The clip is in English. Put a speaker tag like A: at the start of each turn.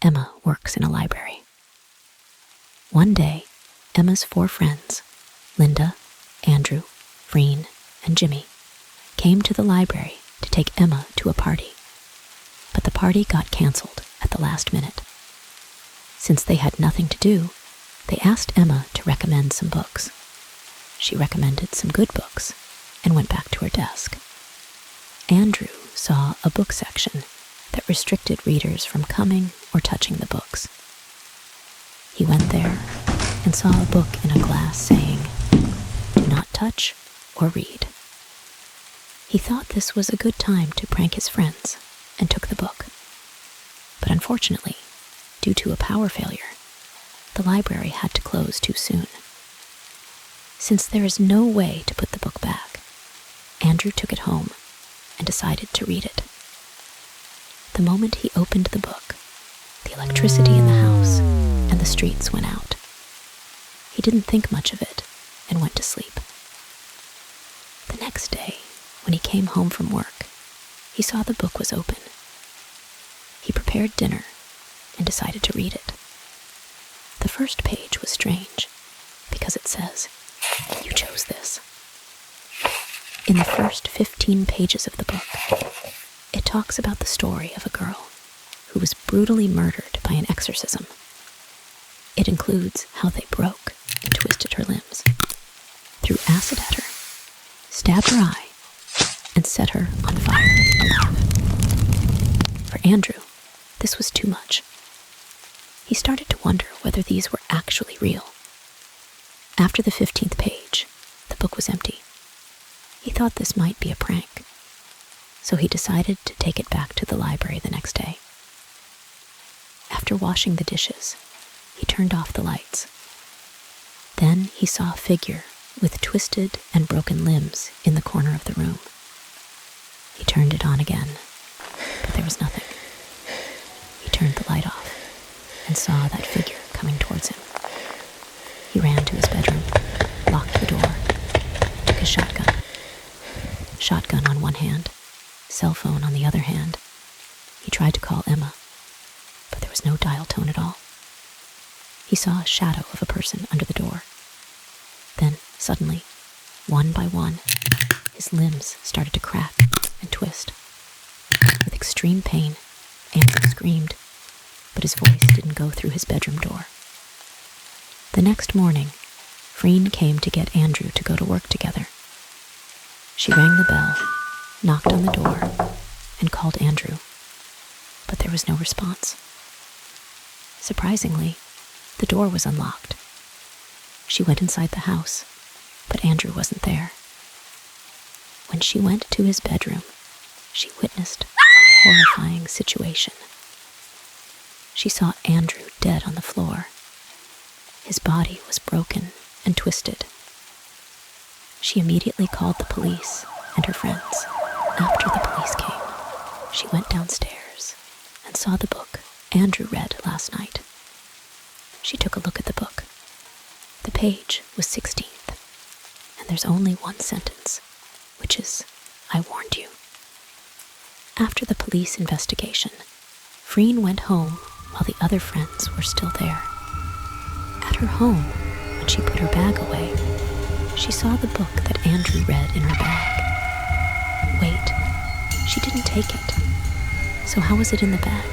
A: Emma works in a library. One day, Emma's 4 friends, Linda, Andrew, Freen, and Jimmy, came to the library to take Emma to a party. But the party got canceled at the last minute. Since they had nothing to do, they asked Emma to recommend some books. She recommended some good books and went back to her desk. Andrew saw a book section that restricted readers from coming or touching the books. He went there and saw a book in a glass saying, "Do not touch or read." He thought this was a good time to prank his friends and took the book. But unfortunately, due to a power failure, the library had to close too soon. Since there is no way to put the book back, Andrew took it home and decided to read it. The moment he opened the book, the electricity in the house and the streets went out. He didn't think much of it and went to sleep. The next day, when he came home from work, he saw the book was open. He prepared dinner and decided to read it. The first page was strange because it says, "You chose this." In the first 15 pages of the book, it talks about the story of a girl who was brutally murdered by an exorcism. It includes how they broke and twisted her limbs, threw acid at her, stabbed her eye, and set her on fire alive. For Andrew, this was too much. He started to wonder whether these were actually real. After the 15th page, the book was empty. He thought this might be a prank, so he decided to take it back to the library the next day. After washing the dishes, he turned off the lights. Then he saw a figure with twisted and broken limbs in the corner of the room. He turned it on again, but there was nothing. He turned the light off and saw that figure coming towards him. He ran to his bedroom, locked the door, took his shotgun. Shotgun on one hand, cell phone on the other hand. He tried to call Emma, but there was no dial tone at all. He saw a shadow of a person under the door. Then, suddenly, one by one, his limbs started to crack and twist. With extreme pain, Andrew screamed, but his voice didn't go through his bedroom door. The next morning, Freen came to get Andrew to go to work together. She rang the bell, knocked on the door, and called Andrew, but there was no response. Surprisingly, the door was unlocked. She went inside the house, but Andrew wasn't there. When she went to his bedroom, she witnessed a horrifying situation. She saw Andrew dead on the floor. His body was broken and twisted. She immediately called the police and her friends. After the police came, she went downstairs and saw the book Andrew read last night. She took a look at the book. The page was 16th, and there's only one sentence, which is, "I warned you." After the police investigation, Freen went home while the other friends were still there. At her home, when she put her bag away, she saw the book that Andrew read in her bag. Wait, she didn't take it. So how was it in the bag?